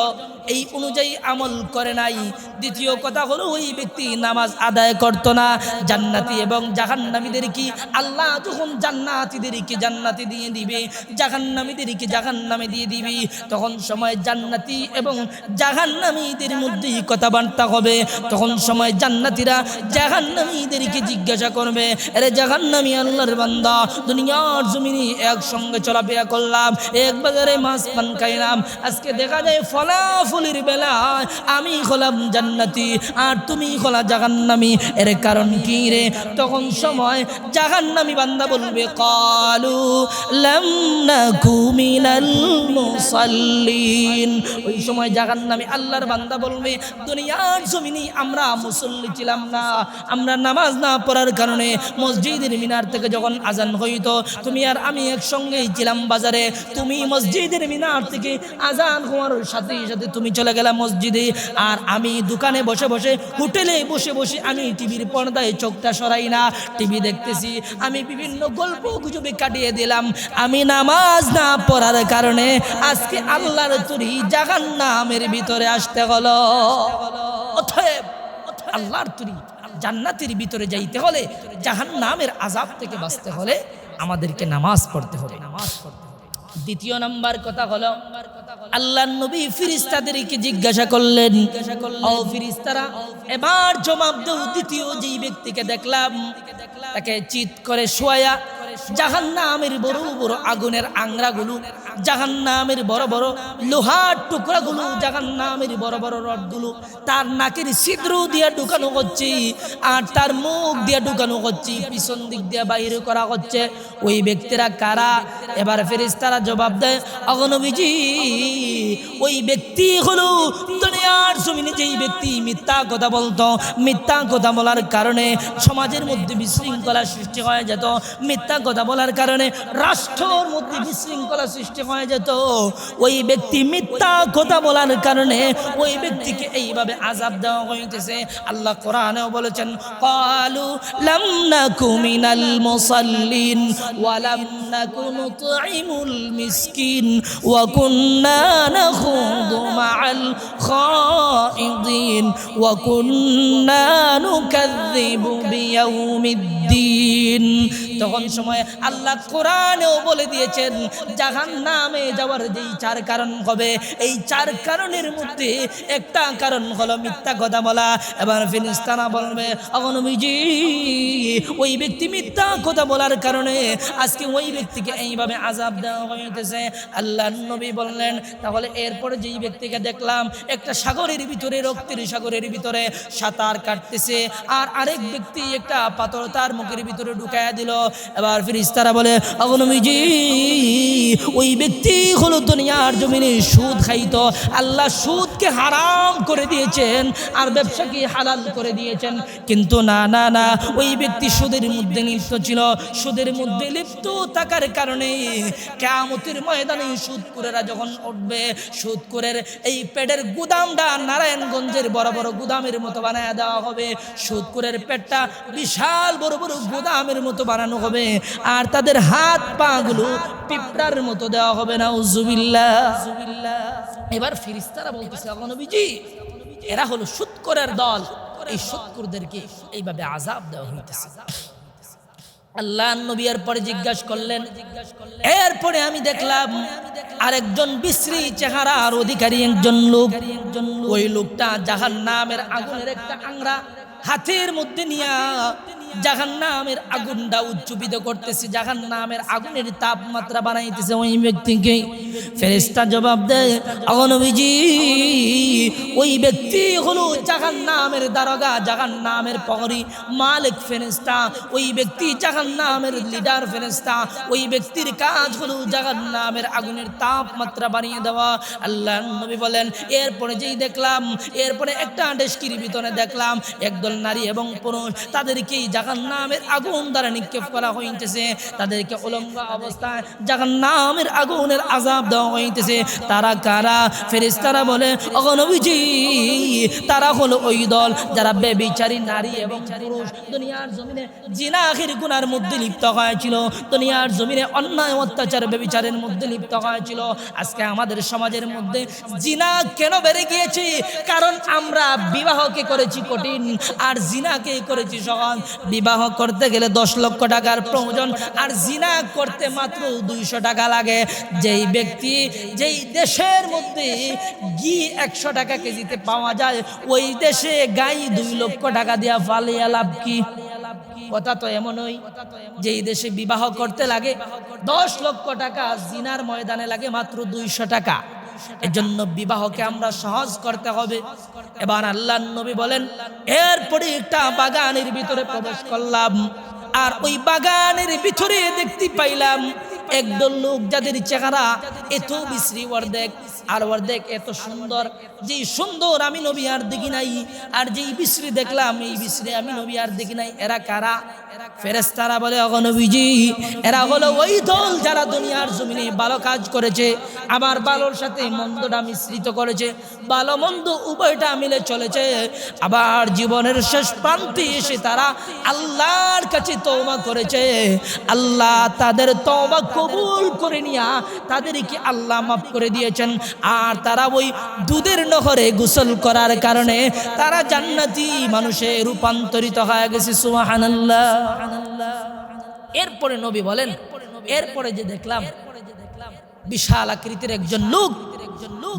এই অনুযায়ী আমল করে নাই। দ্বিতীয় কথা হলো ওই ব্যক্তি নামাজ আদায় করত না। জান্নাতি এবং জাহান্নামীদেরকে আল্লাহ যখন জান্নাতীদেরকে জান্নাতে দিয়ে দিবে, জাহান্নামীদেরকে জাহান্নামে দিয়ে দিবে, তখন সময় জান্নাতি এবং জাহান্নামীদের মধ্যে কথাবার্তা হবে। তখন সময় জান্নাতীরা জাহান্নামীদেরকে জিজ্ঞাসা করবে, আরে জাহান্নামী আল্লাহর বান্দা, দুনিয়ার জমিনে একসঙ্গে চলাফেরা করলাম, এক বাজারে মাছ পান খাইলাম, আজকে দেখা যায় ফলাফল ফলাফলের বেলায় আমি হলাম জান্নাতি আর তুমি হলা জাহান্নামী। এর কারণ কি রে? তখন সময় জাহান্নামী বান্দা বলবে ক্বালু লাম নাকু মিনাল মুসাল্লিন। ওই সময় জাহান্নামী আল্লাহর বান্দা বলবে দুনিয়ার জমিনে আমরা মুসল্লি ছিলাম না, আমরা নামাজ না পড়ার কারণে মসজিদের মিনার থেকে যখন আজান হইতো তুমি আর আমি একসঙ্গেই ছিলাম বাজারে, তুমি মসজিদের মিনার থেকে আজান হওয়ার সাথে সাথে তুমি চলে গেলা মসজিদে, আর আমি দোকানে বসে বসে হোটেলে বসে বসে আমি টিভির পর্দায় চোখটা সরাই না, টিভি দেখতেছি, আমি বিভিন্ন গল্প গুজবে কাটিয়ে দিলাম। আমি নামাজ না পড়ার কারণে আজকে আল্লাহর তৈরি জাহান্নামের ভিতরে আসতে হলো। অতএব আল্লাহর তৈরি জান্নাতের ভিতরে যাইতে হলে জাহান্নামের আযাব থেকে বাঁচতে হলে আমাদেরকে নামাজ পড়তে হবে। দ্বিতীয় নাম্বার কথা হলো আল্লাহর নবী ফেরেশতাদেরকে জিজ্ঞাসা করলেন, ও ফেরেশতারা এবার জবাব দাও, দ্বিতীয় যেই ব্যক্তিকে দেখলাম তাকে চিৎ করে শোয়া জাহান্নামের বড় বড় আগুনের আংরাগুলো, জাহান্নামের বড় বড় লোহার টুকরাগুলো, জাহান্নামের বড় বড় রডগুলো তার নাকের ছিদ্র দিয়ে ঢুকানো হচ্ছে আর তার মুখ দিয়ে ঢুকানো হচ্ছে, পিছন দিক দিয়ে বাইরে করা হচ্ছে। ওই ব্যক্তিরা কারা? এবার ফেরেশতারা জবাব দেয়, ওগো নবীজি ওই ব্যক্তি হলো দুনিয়ার জমিনে যেই ব্যক্তি মিথ্যা কথা বলতো, মিথ্যা কথা বলার কারণে সমাজের মধ্যে বিশৃঙ্খলা সৃষ্টি হয়ে যেত, মিথ্যা কথা বলার কারণে রাষ্ট্রের মধ্যে বিশৃঙ্খলা সৃষ্টি হয়ে যেত। ওই ব্যক্তি মিথ্যা কথা বলার কারণে ওই ব্যক্তিকে এইভাবে আযাব দেওয়া হইতেছে। আল্লাহ কোরআনেও বলেছেন ক্বালু লাম নাকু মিনাল মুসাল্লিন ওয়া লাম নাকু নুতঈমুল মিসকিন ওয়া কুন্না নাখুদু মাআল খাইদিন ওয়া কুন্না নুকাযযিবু বিয়াউমিদ্দিন। তখন সময় আল্লাহ কোরআনেও বলে দিয়েছেন জাহান্নামে যাওয়ার যেই চার কারণ হবে, এই চার কারণের মধ্যে একটা কারণ হলো মিথ্যা কথা বলা। এবার ফেরেশতারা বলবে, ওগো নবীজি ওই ব্যক্তি মিথ্যা কথা বলার কারণে আজকে ওই ব্যক্তিকে এইভাবে আযাব দেওয়া হইতেছে। আল্লাহর নবী বললেন তাহলে এরপরে যেই ব্যক্তিকে দেখলাম একটা সাগরের ভিতরে, রক্তের সাগরের ভিতরে সাঁতার কাটতেছে, আর আরেক ব্যক্তি একটা পাথর তার মুখের ভিতরে ঢুকায়া দিল। এবার ফেরেশতারা বলে, ওগো নবীজি ওই ব্যক্তি হলো দুনিয়ার জমিনে সুদ খাইতো, আল্লাহ সুদকে হারাম করে দিয়েছেন আর ব্যবসাকে হালাল করে দিয়েছেন। কিন্তু না না না, ওই ব্যক্তি সুদের মধ্যে লিপ্ত ছিল, সুদের মধ্যে লিপ্ত থাকার কারণে কিয়ামতের ময়দানে সুদখোরেরা যখন উঠবে, সুদখোরের এই পেটের গুদামটা নারায়ণগঞ্জের বড় বড় গুদামের মতো বানায় দেওয়া হবে। সুদখোরের পেটটা বিশাল বড় বড় গুদামের মতো বানানো হবে, আর তাদের হাত পা গুলো পিঁপড়ার মতো দেওয়া হবে। নাউজুবিল্লাহ। এবার ফেরেশতারা বলতেছে, ওগো নবীজি এরা হলো সুদখোরের দল, এই সুদখোরদেরকে এইভাবে আযাব দেওয়া হইতেছে। আল্লাহ নবী এর পরে জিজ্ঞাসা করলেন, এরপরে আমি দেখলাম আরেকজন বিশ্রী চেহারার অধিকারী একজন লোক, ওই লোকটা জাহান্নামের আগুনের একটা আংরা হাতের মধ্যে নিয়া জাহান্নামের আগুনটা উজ্জীবিত করতেছে, জাহান্নামের আগুনের তাপমাত্রা বানাইতেছে ওই ব্যক্তিকে। ফেরেশতা জবাব দেয়, ওগো নবীজি ওই ব্যক্তি হলো জাহান্নামের দারোগা, জাহান্নামের প্রহরী মালিক ফেরেশতা, ওই ব্যক্তি জাহান্নামের লিডার ফেরেশতা, ওই ব্যক্তির কাজ হলো জাহান্নামের আগুনের তাপমাত্রা বাড়িয়ে দেওয়া। আল্লাহর নবী বলেন এরপরে যেই দেখলাম, এরপরে একটা ডেস্কির ভিতরে দেখলাম একদল নারী এবং পুরুষ, তাদেরকে জাহান্নামের আগুন দ্বারা নিক্ষেপ করা হইতেছে, তাদেরকে উলঙ্গ অবস্থায় জাহান্নামের আগুনের আযাব দেওয়া হইতেছে। তারা কারা? ফেরেশতারা বলে, ওগো নবীজি তারা হলো ওই দল যারা বেবিচারী নারী এবং পুরুষ দুনিয়ার জমিনে জিনাহের গুনার মধ্যে লিপ্ত হয়েছিল, দুনিয়ার জমিনে অন্যায় অত্যাচার বেবিচারের মধ্যে লিপ্ত হয়েছিল। আজকে আমাদের সমাজের মধ্যে জিনা কেন বেড়ে গিয়েছে? কারণ আমরা বিবাহকে করেছি কঠিন আর জিনাকে করেছি সহজ। বিবাহ করতে গেলে 10 লক্ষ টাকার প্রয়োজন, আর জিনা করতে মাত্র 200 টাকা লাগে। যেই ব্যক্তি যেই দেশের মধ্যে ঘি 100 টাকা কেজিতে পাওয়া যায়, ওই দেশে গাই 2 লক্ষ টাকা দিয়া ফালিয়া লাভ কি? কথা তো এমনই, যেই দেশে বিবাহ করতে লাগে 10 লক্ষ টাকা, জিনার ময়দানে লাগে মাত্র 200 টাকা। এজন্য বিবাহকে আমরা সহজ করতে হবে। এবার আল্লাহর নবী বলেন, এরপরে একটা বাগানের ভিতরে প্রবেশ করলাম, আর ওই বাগানের ভিতরে দেখতে পাইলাম একদল লোক যাদের চেহারা এত বিশ্রী, অর্ধেক আর অর্ধেক এত সুন্দর। যেই সুন্দর আমি নবী আর দেখি নাই, আর যেই বিশ্রী দেখলাম এই বিশ্রী আমি নবী আর দেখি নাই। এরা কারা? ফেরেশতারা বলে, ওগো নবীজি, এরা হলো ওই দল যারা দুনিয়ার জমিনে ভালো কাজ করেছে, আবার ভালোর সাথে মন্দটা মিশ্রিত করেছে, ভালো মন্দ উভয়টা মিলে চলেছে। আবার জীবনের শেষ প্রান্তে এসে তারা আল্লাহর কাছে তওবা করেছে। আল্লাহ তাদের তওবা কবুল করে নিয়া তাদেরকে আল্লাহ মাফ করে দিয়েছেন। আর তারা ওই দুধের নহরে গোসল করার কারণে তারা জান্নাতি মানুষে রূপান্তরিত হয়ে গেছে। সুবহানাল্লাহ। এরপরে নবী বলেন, এরপরে যে দেখলাম বিশাল আকৃতির একজন লোক,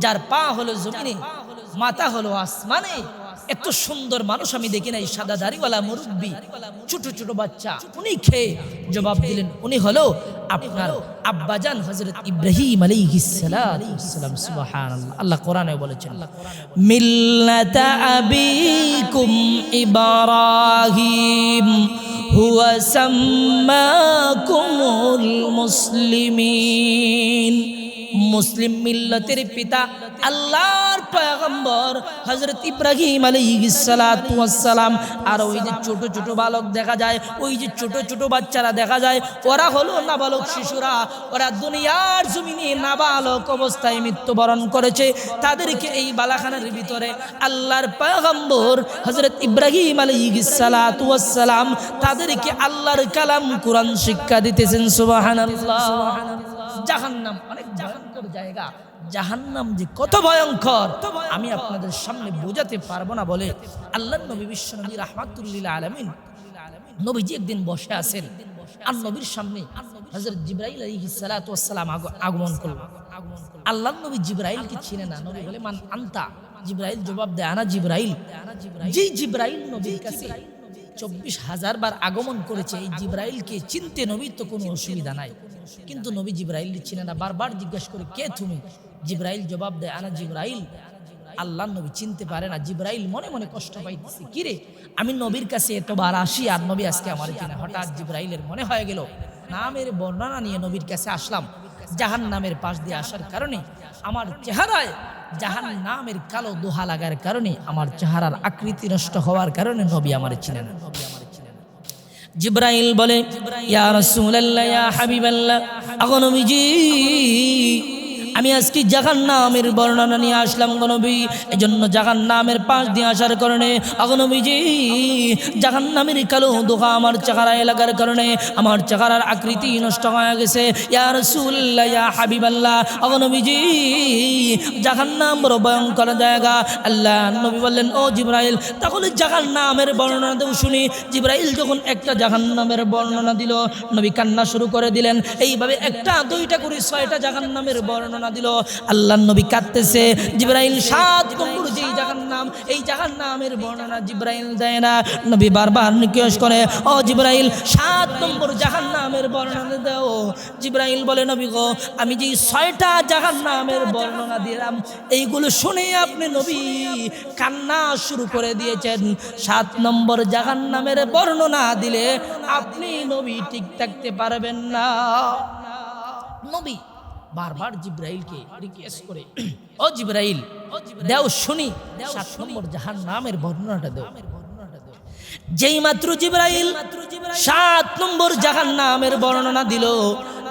যার পা হলো জমিনে, মাথা হলো আসমানে। এত সুন্দর মানুষ আমি দেখি নাই। সাদা দাড়িওয়ালা মুরব্বী, ছোট ছোট বাচ্চা। উনি খেয়ে জবাব দিলেন, উনি হলো আপনার আব্বাজান হযরত ইব্রাহিম আলাইহিস সালাম। সুবহানাল্লাহ। আল্লাহ কোরআনে বলেছেন, মিল্লাতা আবিকুম ইব্রাহিম হুয়া সাম্মাকুমুল মুসলিমিন। মুসলিম মিল্লাতের পিতা আল্লাহর পয়গম্বর হযরত ইব্রাহিম আলাইহিস সালাতু ওয়াস সালাম। আর ওই যে ছোট ছোট বালক দেখা যায়, ওই যে ছোট ছোট বাচ্চারা দেখা যায়, ওরা হলো নাবালক শিশুরা। ওরা দুনিয়ার জমিনে নাবালক অবস্থায় মৃত্যুবরণ করেছে। তাদেরকে এই বালাখানার ভিতরে আল্লাহর পয়গম্বর হযরত ইব্রাহিম আলাইহিস সালাতু ওয়াস সালাম তাদেরকে আল্লাহর কালাম কোরআন শিক্ষা দিতেছেন। সুবহানাল্লাহ। জাহান্নাম অনেক ভয়ঙ্কর জায়গা। জাহান্নাম যে কত ভয়ঙ্কর আমি আপনাদের সামনে বোঝাতে পারবো না বলে আল্লাহর নবী বিশ্বনবী রাহমাতুল লিল আলামিন নবীজি একদিন বসে আছেন, আর নবীর সামনে হযরত জিবরাইল আলাইহিস সালাতু ওয়াস সালাম আগমন করলেন। আল্লাহর নবী জিবরাইলকে চিনে না। নবী বলে, মান আনতা? জিবরাইল জবাব দেয়, আনা জিবরাইল। যে জিবরাইল নবীর কাছে 24,000 বার আগমন করেছে, এই জিবরাইলকে চিনতে নবীর তো কোনো অসুবিধা নাই। কিন্তু নবী জিবরাইল চিনে না। বারবার জিজ্ঞাসা করে, কে তুমি? জিবরাইল জবাব দেয়, আনা জিবরাইল। আল্লাহ নবী চিনতে পারে না। জিবরাইল মনে মনে কষ্ট পাইতেছে, কিরে আমি নবীর কাছে এতবার আসি আর নবী আজকে আমার চিনে। হঠাৎ জিবরাইলের মনে হয়ে গেল, নামের বর্ণনা নিয়ে নবীর কাছে আসলাম। জাহান্নামের পাশ দিয়ে আসার কারণে আমার চেহারায় জাহান্নামের কালো দোহা লাগার কারণে, আমার চেহারার আকৃতি নষ্ট হওয়ার কারণে নবী আমার চিনে না। জিবরাইল বলে, ইয়া রাসূলুল্লাহ, ইয়া হাবিবাল্লাহ, আগো নবীজি, আমি আজকে জাহান্নামের বর্ণনা নিয়ে আসলাম গো নবী। এজন্য জাহান্নামের পাশ দিয়ে আসার কারণে আগো নবীজি, জাহান্নামের কালো দোহা আমার চেহারা লাগার কারণে আমার চেহারার আকৃতি নষ্ট হয়ে গেছে। ইয়া রাসূলুল্লাহ, ইয়া হাবিবাল্লাহ, আগো নবীজি, জাহান্নাম বড় ভয়ঙ্কর জায়গা। আল্লাহ নবী বললেন, ও জিবরাইল, তাহলে জাহান্নামের বর্ণনা দেও শুনি। জিবরাইল যখন একটা জাহান্নামের বর্ণনা দিল, নবী কান্না শুরু করে দিলেন। এইভাবে একটা দুইটা করে 6টা জাহান্নামের বর্ণনা দিল। আল্লাহর নবী কাঁদতেছে। জিবরাইল 7 নম্বর যেই জাহান্নাম, এই জাহান্নামের বর্ণনা জিবরাইল দেয় না। নবী বারবার জিজ্ঞেস করে, ও জিবরাইল, 7 নম্বর জাহান্নামের বর্ণনা দাও। জিবরাইল বলে, নবী গো, আমি যেই 6টা জাহান্নামের বর্ণনা দিলাম, এইগুলো শুনে আপনি নবী কান্না শুরু করে দিয়েছেন। 7 নম্বর জাহান্নামের বর্ণনা দিলে আপনি নবী ঠিক থাকতে পারবেন না। নবী বারবার জিবরাইলকে রিকোয়েস্ট করে, ও জিবরাইল, দাও শুনি 7 নম্বর জাহান্নামের বর্ণনাটা দাও। যেই মাত্র জিবরাইল 7 নম্বর জাহান্নামের বর্ণনা দিল,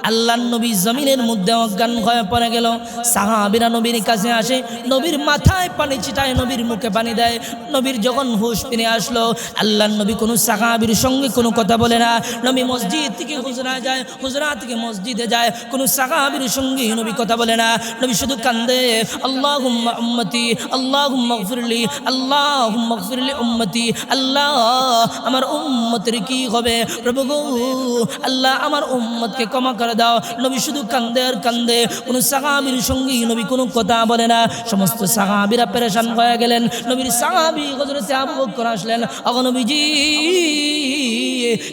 আল্লাহর নবী জমিনের মধ্যে অজ্ঞান হয়ে পড়ে গেল। সাহাবীরা নবীর কাছে আসে, নবীর মাথায় পানি ছিটায়, নবীর মুখে পানি দেয়। নবীর যখন হুঁশ ফিরে আসলো, আল্লাহর নবী কোনো সাহাবীর সঙ্গে কোনো কথা বলে না। নবী মসজিদ থেকে হুজরায় যায়, হুজরা থেকে মসজিদে যায়, কোনো সাহাবীর সঙ্গে নবী কথা বলে না। নবী শুধু কান্দে, আল্লাহুম্মা উম্মতি, আল্লাহুম্মা গফিরলি, আল্লাহুম্মা গফিরলি উম্মতি। আল্লাহ, আমার উম্মতের কি হবে? প্রভু গো, আল্লাহ আমার উম্মতকে ক্ষমা করে দাও। নবী শুধু কান্দে আর কান্দে, কোনো সাহাবীর সঙ্গে নবী কোনো কথা বলে না। সমস্ত সাহাবীরা পেরেশান হয়ে গেলেন। নবীর সাহাবী হযরত আবু বকর আসলেন, ওগো নবীজি,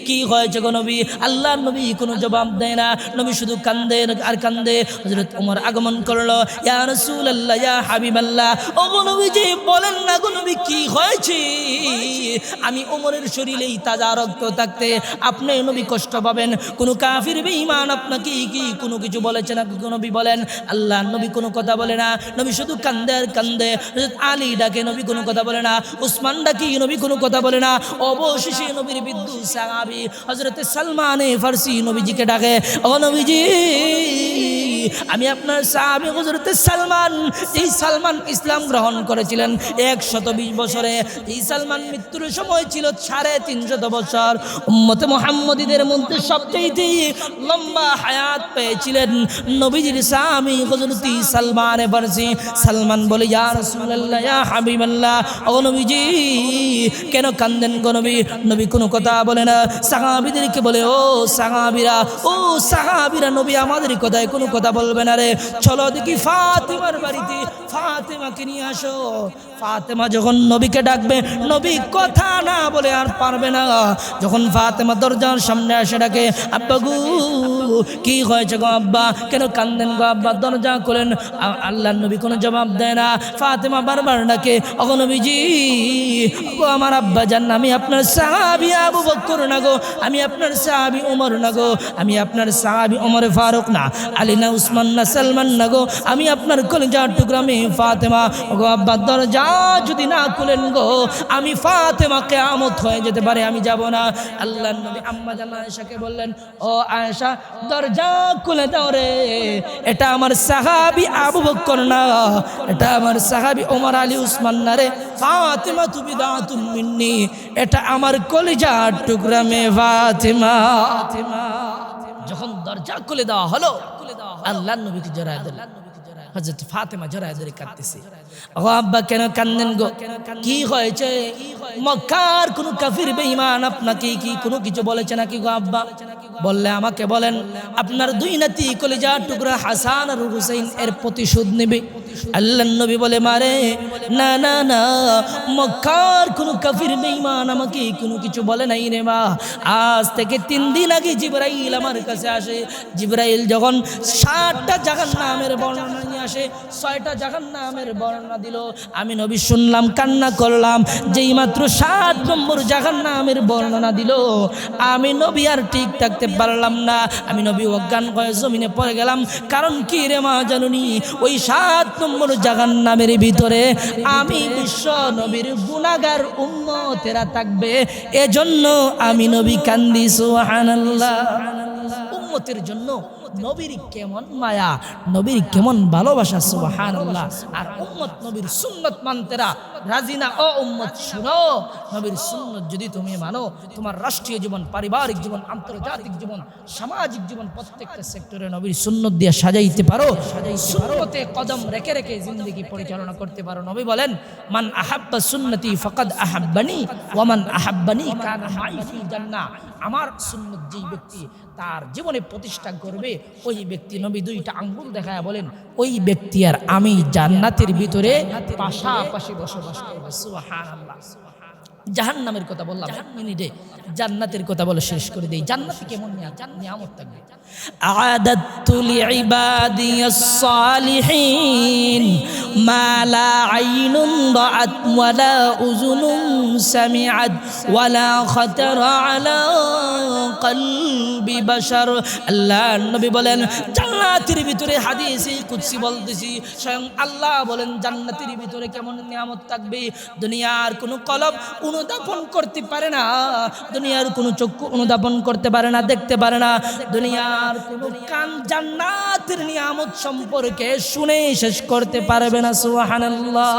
কি হয়েছে গো নবী? আল্লাহর নবী কোনো জবাব দেয় না, নবী শুধু কান্দে আর কান্দে। হযরত ওমর আগমন করলো, ইয়া রাসূলুল্লাহ, ইয়া হাবিবাল্লাহ, ও গো নবীজি বলেন না গো নবী কি হয়েছে? আমি ওমরের শরীরেই তাজা রক্ত থাকতে আপনি নবী কষ্ট পাবেন? কোন কাফির বেঈমান আপনাকে কি কোনো কিছু বলেছে না নবী বলেন? আল্লাহর নবী কোনো কথা বলে না, নবী শুধু কান্দে আর কান্দে। হযরত আলী ডাকে, নবী কোনো কথা বলে না। উসমান ডাকি, নবী কোনো কথা বলে না। অবশেষে নবীর বিদ্যুৎ সাহাবী হযরত সালমানে ফারসি নবীজিকে ডাকে, ও নবীজি আমি আপনার সাহাবী হযরত সালমান। এই সালমান ইসলাম গ্রহণ করেছিলেন 120 বছরে। এই সালমান মৃত্যুর সময় ছিল 350 বছর। উম্মতে মুহাম্মদীদের মধ্যে সবচেয়ে লম্বা হায়াত পেয়েছিলেন নবীজির সাহাবী হযরত সালমান ফারসি। সালমান বলে, ইয়া রাসূলুল্লাহ, ইয়া হাবিবাল্লাহ, ও নবীজি কেন কান্দেন গো নবী? নবী কোনো কথা বলে না। সাহাবীদেরকে বলে, ও সাহাবীরা, নবী আমাদের কথায় কোনো কথা বলবে না রে, চলো দেখি ফাতেমার বাড়িতে, ফাতেমাকে নিয়ে আসো। ফাতেমা যখন নবীকে ডাকবে, নবী কথা না বলে আর পারবে না। যখন ফাতেমা দরজার সামনে আসে ডাকে, আব্বা গো কি হয়েছে গো আব্বা? কেন কান্দেন গো আব্বা? দরজা খোলেন। আল্লাহর নবী কোনো জবাব দেয় না। ফাতেমা বারবার ডাকে, ও নবীজি গো আমার আব্বা জান, আমি আপনার সাহাবী আবু বকর না গো, আমি আপনার সাহাবী ওমর না গো, আমি আপনার সাহাবী ওমর ফারুক না, আলী না, উসমান না, সালমান না গো, আমি আপনার কলিজার টুকরা মেয়ে ফাতেমা। গো আব্বা দরজা যদি না খুলেন গো, আমি ফাতেমা কিয়ামত হয়ে যেতে পারে, আমি যাব না। আল্লাহর নবী আম্মা জান আয়েশাকে বললেন, ও আয়েশা দরজা খুলে দাও রে, এটা আমার সাহাবী আবু বকর না, এটা আমার সাহাবী ওমর, আলী, উসমান না রে। ফাতেমা তুমি দাতুম মিন্নি, এটা আমার কলিজার টুকরা মেয়ে ফাতেমা। যখন দরজা খুলে দেওয়া হলো, আল্লাহর নবীকে জড়ায় দিল। হযরত ফাতেমা জড়ায় ধরে কাঁদতেছে, ও আব্বা কেন কান্দেন গো? কি হয়েছে? মক্কার কোন কাফির বেঈমান আপনাকে কি কোনো কিছু বলেছে নাকি গো আব্বা? বললে আমাকে বলেন। আপনার দুই নাতি কলিজার টুকরা হাসান আর হুসাইন এর প্রতিশোধ নেবে। আল্লাহর নবী বলে, মারে না না না, মক্কার কোন কাফির বেঈমান আমাকে কোনো কিছু বলে নাই রে মা। আজ থেকে 3 দিন আগে জিবরাইল আমার কাছে আসে। জিবরাইল যখন 7টা জাহান্নামের বর্ণনা নিয়ে আসে, 6টা জাহান্নামের বর্ণনা দিল। আমি নবী শুনলাম, কান্না করলাম। যেই মাত্র 7 নম্বর জাহান্নামের বর্ণনা দিল, আমি নবী আর ঠিক থাকতে পারলাম না। আমি নবী অজ্ঞান হয়ে জমিনে পড়ে গেলাম। কারণ কি রে মা জানুনি? ওই 7 নম্বর জাহান্নামের ভিতরে আমি বিশ্ব নবীর গুনাহগার উম্মতেরা থাকবে। এজন্য আমি নবী কান্দি। সুবহানাল্লাহ। উম্মতের জন্য নবীর কেমন মায়া, নবীর কেমন ভালোবাসা, সুবহানাল্লাহ। আর উম্মত নবীর সুন্নত মানতেরা রাজি না। ও উম্মত শুনো, নবীর সুন্নত যদি তুমি মানো, তোমার রাষ্ট্রীয় জীবন, পারিবারিক জীবন, আন্তর্জাতিক জীবন, সামাজিক জীবন, প্রত্যেকটা সেক্টরে নবীর সুন্নত দিয়ে সাজাইতে পারো, সুন্নতে কদম রেখে রেখে জিন্দেগি পরিচালনা করতে পারো। নবী বলেন, মান আহাব্বা সুন্নতি ফাকাদ আহাব্বানি ওয়া মান আহাব্বানি কানা মাই ফিল জান্নাহ। আমার সুন্নত যেই ব্যক্তি তার জীবনে প্রতিষ্ঠা করবে, ওই ব্যক্তি, নবী 2টা আঙ্গুল দেখায় বলেন, ওই ব্যক্তি আর আমি জান্নাতের ভিতরে পাশাপাশি বসবাস করব। সুবহানাল্লাহ। জাহান্নামের কথা বললাম 1 মিনিটে, জান্নাতের কথা বলে শেষ করে দেই। জান্নাতে কেমন নিয়ামত থাকবে? আ'আদাতু লিইবাদিয়াস সালিহিন মা লা আইনুন রাআত ওয়া লা উযুনুন সামিআত ওয়া লা খাতারা আলা কলবি বাশার। আল্লাহ নবী বলেন, জান্নাতের ভিতরে, হাদিসে কুদসি বলতেছি, স্বয়ং আল্লাহ বলেন জান্নাতের ভিতরে কেমন নিয়ামত থাকবে। দুনিয়ার কোনো কলব অনুধাবন করতে পারে না, দুনিয়ার কোনো চক্ষু অনুধাবন করতে পারে না, দেখতে পারে না, দুনিয়ার কোনো কান জান্নাতের নিয়ামত সম্পর্কে শুনে শেষ করতে পারবে না। সুবহানাল্লাহ।